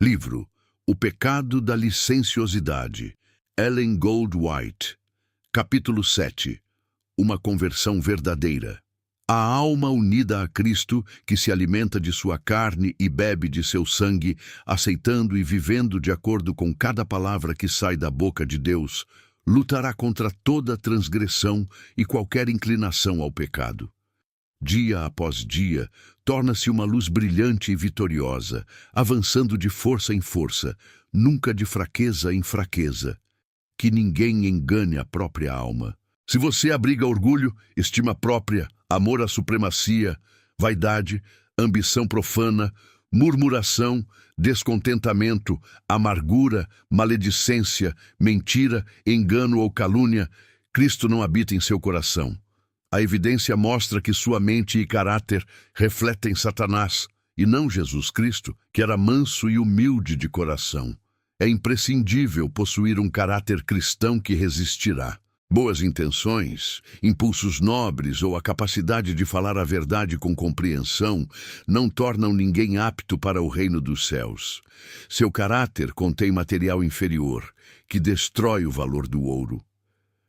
Livro O Pecado da Licenciosidade, Ellen Goldwhite. Capítulo 7. Uma conversão verdadeira. A alma unida a Cristo, que se alimenta de sua carne e bebe de seu sangue, aceitando e vivendo de acordo com cada palavra que sai da boca de Deus, lutará contra toda transgressão e qualquer inclinação ao pecado. Dia após dia, torna-se uma luz brilhante e vitoriosa, avançando de força em força, nunca de fraqueza em fraqueza. Que ninguém engane a própria alma. Se você abriga orgulho, estima própria, amor à supremacia, vaidade, ambição profana, murmuração, descontentamento, amargura, maledicência, mentira, engano ou calúnia, Cristo não habita em seu coração. A evidência mostra que sua mente e caráter refletem Satanás, e não Jesus Cristo, que era manso e humilde de coração. É imprescindível possuir um caráter cristão que resistirá. Boas intenções, impulsos nobres ou a capacidade de falar a verdade com compreensão não tornam ninguém apto para o reino dos céus. Seu caráter contém material inferior, que destrói o valor do ouro.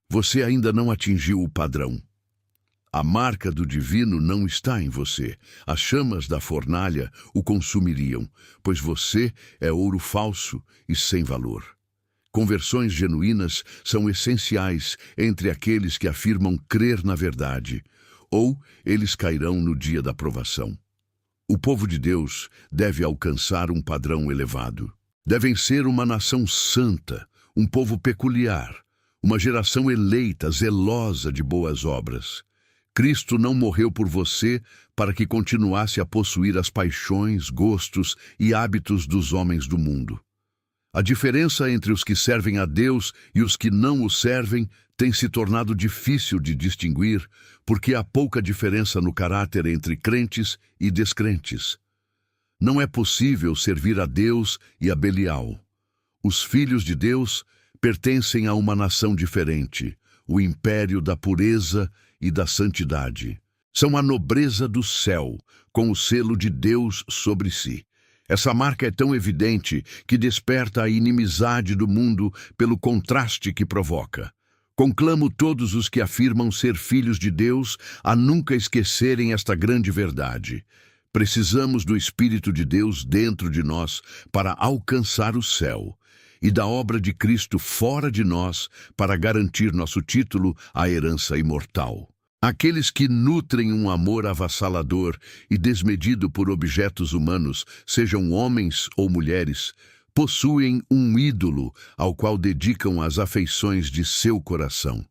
Você ainda não atingiu o padrão. A marca do divino não está em você. As chamas da fornalha o consumiriam, pois você é ouro falso e sem valor. Conversões genuínas são essenciais entre aqueles que afirmam crer na verdade, ou eles cairão no dia da provação. O povo de Deus deve alcançar um padrão elevado. Devem ser uma nação santa, um povo peculiar, uma geração eleita, zelosa de boas obras. Cristo não morreu por você para que continuasse a possuir as paixões, gostos e hábitos dos homens do mundo. A diferença entre os que servem a Deus e os que não o servem tem se tornado difícil de distinguir, porque há pouca diferença no caráter entre crentes e descrentes. Não é possível servir a Deus e a Belial. Os filhos de Deus pertencem a uma nação diferente, o império da pureza e da santidade. São a nobreza do céu, com o selo de Deus sobre si. Essa marca é tão evidente que desperta a inimizade do mundo pelo contraste que provoca. Conclamo todos os que afirmam ser filhos de Deus a nunca esquecerem esta grande verdade. Precisamos do Espírito de Deus dentro de nós para alcançar o céu, e da obra de Cristo fora de nós para garantir nosso título à herança imortal. Aqueles que nutrem um amor avassalador e desmedido por objetos humanos, sejam homens ou mulheres, possuem um ídolo ao qual dedicam as afeições de seu coração.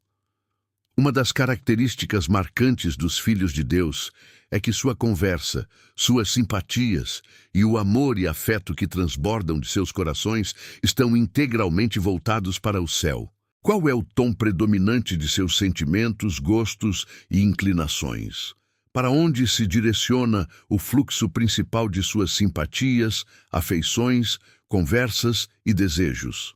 Uma das características marcantes dos filhos de Deus é que sua conversa, suas simpatias e o amor e afeto que transbordam de seus corações estão integralmente voltados para o céu. Qual é o tom predominante de seus sentimentos, gostos e inclinações? Para onde se direciona o fluxo principal de suas simpatias, afeições, conversas e desejos?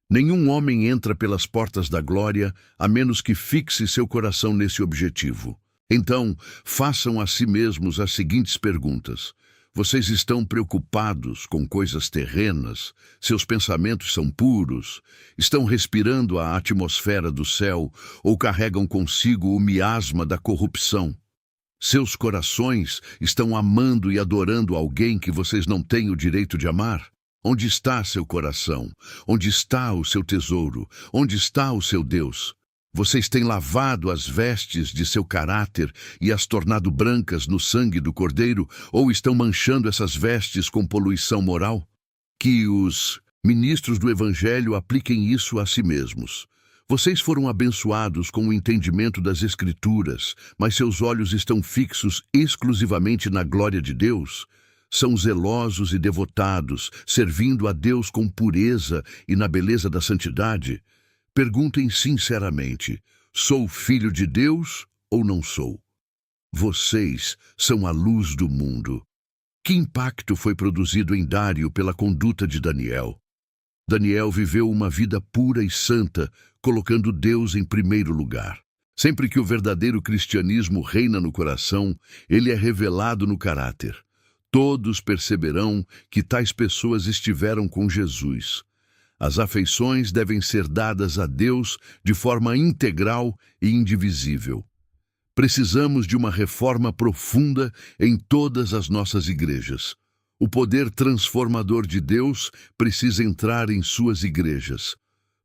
Nenhum homem entra pelas portas da glória a menos que fixe seu coração nesse objetivo. Então, façam a si mesmos as seguintes perguntas. Vocês estão preocupados com coisas terrenas? Seus pensamentos são puros? Estão respirando a atmosfera do céu ou carregam consigo o miasma da corrupção? Seus corações estão amando e adorando alguém que vocês não têm o direito de amar? Onde está seu coração? Onde está o seu tesouro? Onde está o seu Deus? Vocês têm lavado as vestes de seu caráter e as tornado brancas no sangue do Cordeiro, ou estão manchando essas vestes com poluição moral? Que os ministros do Evangelho apliquem isso a si mesmos. Vocês foram abençoados com o entendimento das Escrituras, mas seus olhos estão fixos exclusivamente na glória de Deus? São zelosos e devotados, servindo a Deus com pureza e na beleza da santidade? Perguntem sinceramente, sou filho de Deus ou não sou? Vocês são a luz do mundo. Que impacto foi produzido em Dário pela conduta de Daniel? Daniel viveu uma vida pura e santa, colocando Deus em primeiro lugar. Sempre que o verdadeiro cristianismo reina no coração, ele é revelado no caráter. Todos perceberão que tais pessoas estiveram com Jesus. As afeições devem ser dadas a Deus de forma integral e indivisível. Precisamos de uma reforma profunda em todas as nossas igrejas. O poder transformador de Deus precisa entrar em suas igrejas.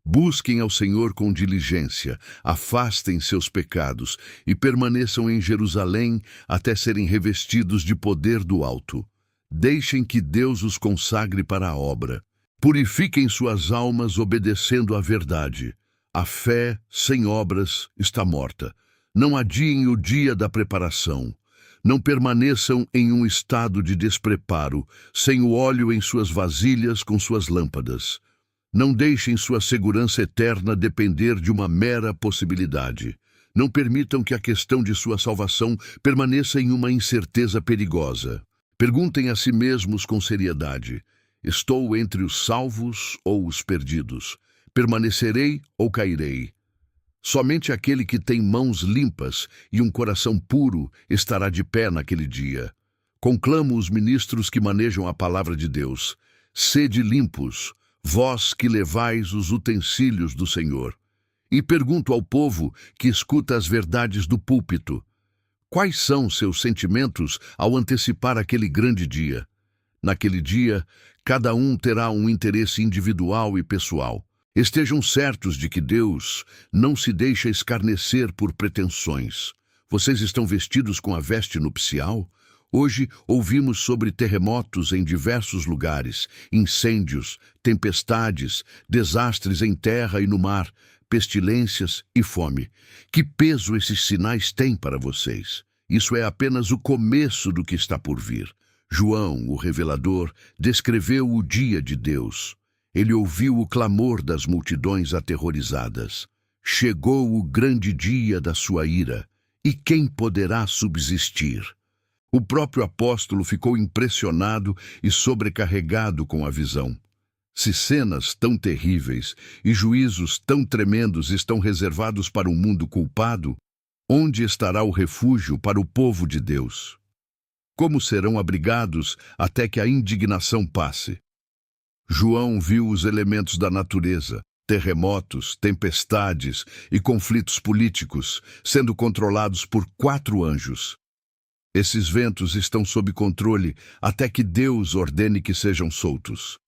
Busquem ao Senhor com diligência, afastem seus pecados e permaneçam em Jerusalém até serem revestidos de poder do alto. Deixem que Deus os consagre para a obra. Purifiquem suas almas obedecendo à verdade. A fé sem obras está morta. Não adiem o dia da preparação. Não permaneçam em um estado de despreparo, sem o óleo em suas vasilhas com suas lâmpadas. Não deixem sua segurança eterna depender de uma mera possibilidade. Não permitam que a questão de sua salvação permaneça em uma incerteza perigosa. Perguntem a si mesmos com seriedade: estou entre os salvos ou os perdidos? Permanecerei ou cairei? Somente aquele que tem mãos limpas e um coração puro estará de pé naquele dia. Conclamo os ministros que manejam a palavra de Deus: sede limpos, vós que levais os utensílios do Senhor. E pergunto ao povo que escuta as verdades do púlpito: quais são seus sentimentos ao antecipar aquele grande dia? Naquele dia, cada um terá um interesse individual e pessoal. Estejam certos de que Deus não se deixa escarnecer por pretensões. Vocês estão vestidos com a veste nupcial? Hoje ouvimos sobre terremotos em diversos lugares, incêndios, tempestades, desastres em terra e no mar, pestilências e fome. Que peso esses sinais têm para vocês? Isso é apenas o começo do que está por vir. João, o revelador, descreveu o dia de Deus. Ele ouviu o clamor das multidões aterrorizadas. Chegou o grande dia da sua ira, e quem poderá subsistir? O próprio apóstolo ficou impressionado e sobrecarregado com a visão. Se cenas tão terríveis e juízos tão tremendos estão reservados para um mundo culpado, onde estará o refúgio para o povo de Deus? Como serão abrigados até que a indignação passe? João viu os elementos da natureza, terremotos, tempestades e conflitos políticos, sendo controlados por 4 anjos. Esses ventos estão sob controle até que Deus ordene que sejam soltos.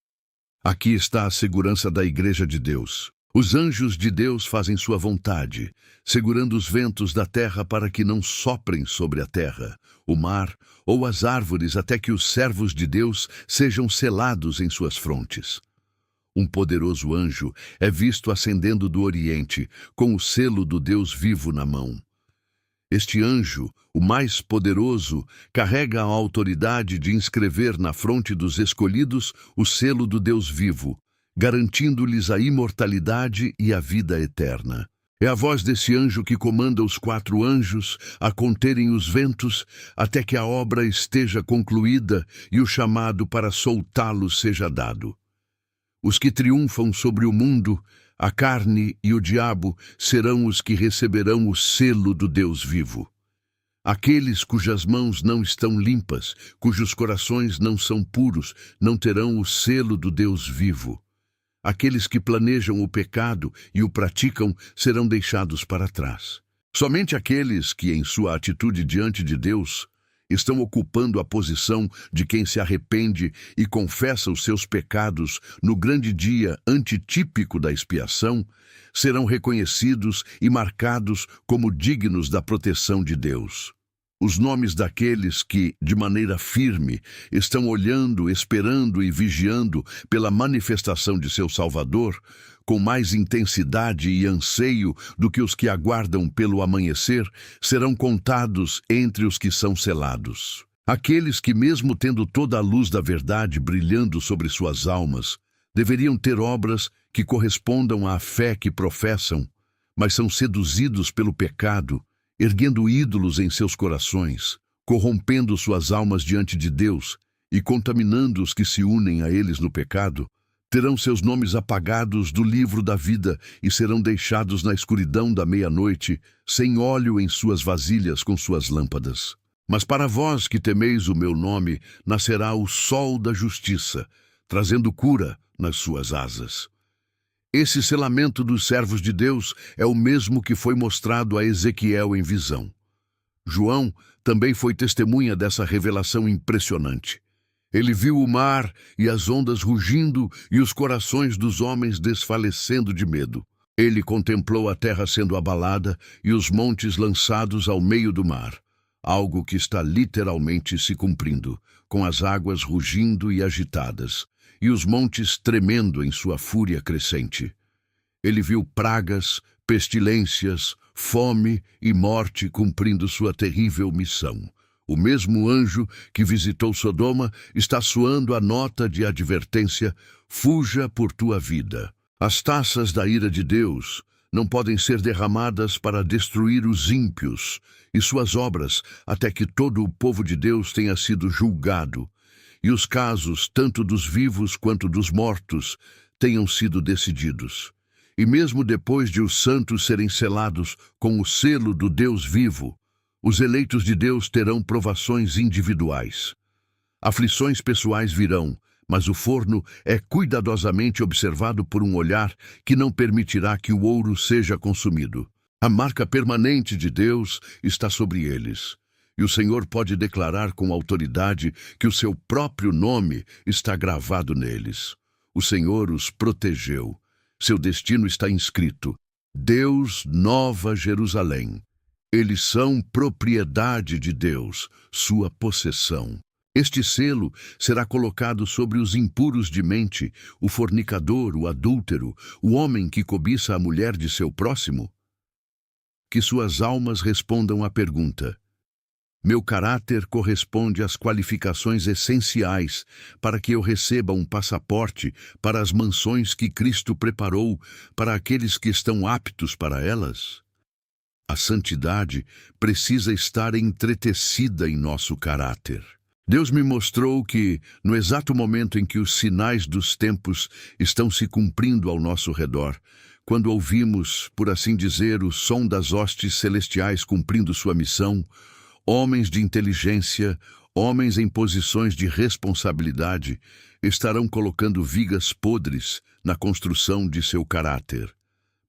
Aqui está a segurança da Igreja de Deus. Os anjos de Deus fazem sua vontade, segurando os ventos da terra para que não soprem sobre a terra, o mar ou as árvores até que os servos de Deus sejam selados em suas frontes. Um poderoso anjo é visto ascendendo do Oriente, com o selo do Deus vivo na mão. Este anjo, o mais poderoso, carrega a autoridade de inscrever na fronte dos escolhidos o selo do Deus vivo, garantindo-lhes a imortalidade e a vida eterna. É a voz desse anjo que comanda os 4 anjos a conterem os ventos até que a obra esteja concluída e o chamado para soltá-los seja dado. Os que triunfam sobre o mundo, a carne e o diabo serão os que receberão o selo do Deus vivo. Aqueles cujas mãos não estão limpas, cujos corações não são puros, não terão o selo do Deus vivo. Aqueles que planejam o pecado e o praticam serão deixados para trás. Somente aqueles que, em sua atitude diante de Deus, estão ocupando a posição de quem se arrepende e confessa os seus pecados no grande dia antitípico da expiação, serão reconhecidos e marcados como dignos da proteção de Deus. Os nomes daqueles que, de maneira firme, estão olhando, esperando e vigiando pela manifestação de seu Salvador, com mais intensidade e anseio do que os que aguardam pelo amanhecer, serão contados entre os que são selados. Aqueles que, mesmo tendo toda a luz da verdade brilhando sobre suas almas, deveriam ter obras que correspondam à fé que professam, mas são seduzidos pelo pecado, erguendo ídolos em seus corações, corrompendo suas almas diante de Deus e contaminando os que se unem a eles no pecado, terão seus nomes apagados do livro da vida e serão deixados na escuridão da meia-noite, sem óleo em suas vasilhas com suas lâmpadas. Mas para vós que temeis o meu nome, nascerá o sol da justiça, trazendo cura nas suas asas. Esse selamento dos servos de Deus é o mesmo que foi mostrado a Ezequiel em visão. João também foi testemunha dessa revelação impressionante. Ele viu o mar e as ondas rugindo e os corações dos homens desfalecendo de medo. Ele contemplou a terra sendo abalada e os montes lançados ao meio do mar, algo que está literalmente se cumprindo, com as águas rugindo e agitadas, e os montes tremendo em sua fúria crescente. Ele viu pragas, pestilências, fome e morte cumprindo sua terrível missão. O mesmo anjo que visitou Sodoma está soando a nota de advertência: fuja por tua vida. As taças da ira de Deus não podem ser derramadas para destruir os ímpios e suas obras, até que todo o povo de Deus tenha sido julgado, e os casos, tanto dos vivos quanto dos mortos, tenham sido decididos. E mesmo depois de os santos serem selados com o selo do Deus vivo, os eleitos de Deus terão provações individuais. Aflições pessoais virão, mas o forno é cuidadosamente observado por um olhar que não permitirá que o ouro seja consumido. A marca permanente de Deus está sobre eles, e o Senhor pode declarar com autoridade que o seu próprio nome está gravado neles. O Senhor os protegeu. Seu destino está inscrito: Deus, Nova Jerusalém. Eles são propriedade de Deus, sua possessão. Este selo será colocado sobre os impuros de mente, o fornicador, o adúltero, o homem que cobiça a mulher de seu próximo. Que suas almas respondam à pergunta: meu caráter corresponde às qualificações essenciais para que eu receba um passaporte para as mansões que Cristo preparou para aqueles que estão aptos para elas? A santidade precisa estar entretecida em nosso caráter. Deus me mostrou que, no exato momento em que os sinais dos tempos estão se cumprindo ao nosso redor, quando ouvimos, por assim dizer, o som das hostes celestiais cumprindo sua missão, homens de inteligência, homens em posições de responsabilidade, estarão colocando vigas podres na construção de seu caráter.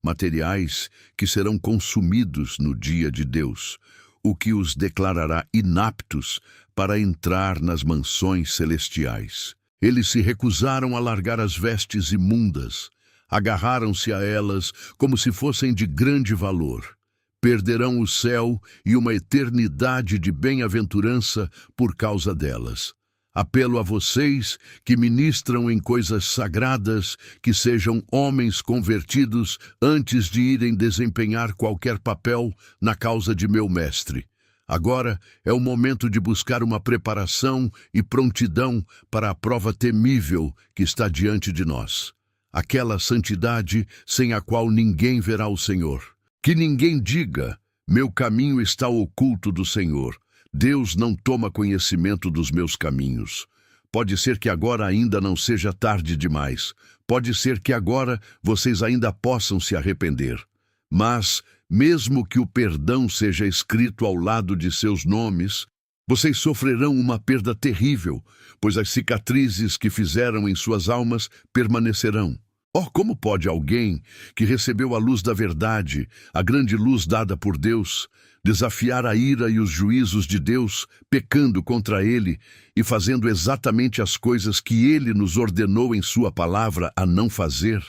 Materiais que serão consumidos no dia de Deus, o que os declarará inaptos para entrar nas mansões celestiais. Eles se recusaram a largar as vestes imundas, agarraram-se a elas como se fossem de grande valor. Perderão o céu e uma eternidade de bem-aventurança por causa delas. Apelo a vocês que ministram em coisas sagradas, que sejam homens convertidos antes de irem desempenhar qualquer papel na causa de meu mestre. Agora é o momento de buscar uma preparação e prontidão para a prova temível que está diante de nós. Aquela santidade sem a qual ninguém verá o Senhor. Que ninguém diga: meu caminho está oculto do Senhor. Deus não toma conhecimento dos meus caminhos. Pode ser que agora ainda não seja tarde demais. Pode ser que agora vocês ainda possam se arrepender. Mas, mesmo que o perdão seja escrito ao lado de seus nomes, vocês sofrerão uma perda terrível, pois as cicatrizes que fizeram em suas almas permanecerão. Oh, como pode alguém que recebeu a luz da verdade, a grande luz dada por Deus, desafiar a ira e os juízos de Deus, pecando contra Ele e fazendo exatamente as coisas que Ele nos ordenou em sua palavra a não fazer?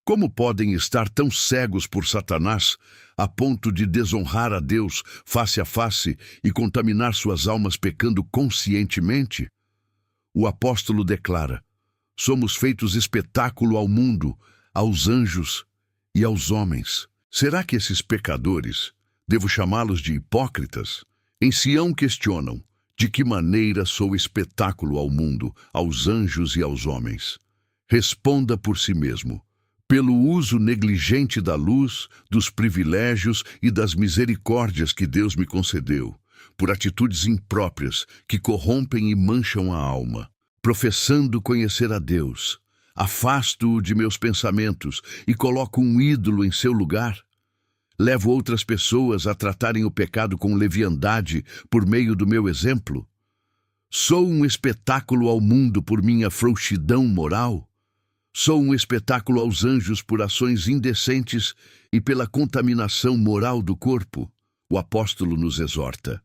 Como podem estar tão cegos por Satanás a ponto de desonrar a Deus face a face e contaminar suas almas pecando conscientemente? O apóstolo declara: somos feitos espetáculo ao mundo, aos anjos e aos homens. Será que esses pecadores, devo chamá-los de hipócritas? Em Sião questionam: de que maneira sou espetáculo ao mundo, aos anjos e aos homens? Responda por si mesmo: pelo uso negligente da luz, dos privilégios e das misericórdias que Deus me concedeu, por atitudes impróprias que corrompem e mancham a alma. Professando conhecer a Deus, afasto-o de meus pensamentos e coloco um ídolo em seu lugar. Levo outras pessoas a tratarem o pecado com leviandade por meio do meu exemplo? Sou um espetáculo ao mundo por minha frouxidão moral? Sou um espetáculo aos anjos por ações indecentes e pela contaminação moral do corpo? O apóstolo nos exorta.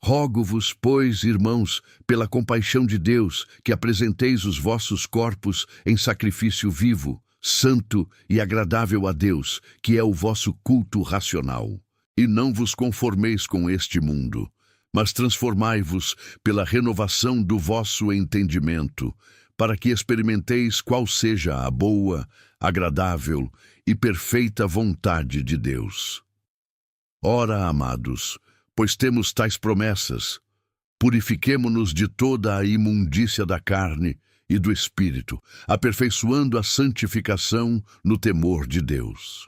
Rogo-vos, pois, irmãos, pela compaixão de Deus, que apresenteis os vossos corpos em sacrifício vivo, santo e agradável a Deus, que é o vosso culto racional. E não vos conformeis com este mundo, mas transformai-vos pela renovação do vosso entendimento, para que experimenteis qual seja a boa, agradável e perfeita vontade de Deus. Ora, amados, pois temos tais promessas, purifiquemo-nos de toda a imundícia da carne e do espírito, aperfeiçoando a santificação no temor de Deus.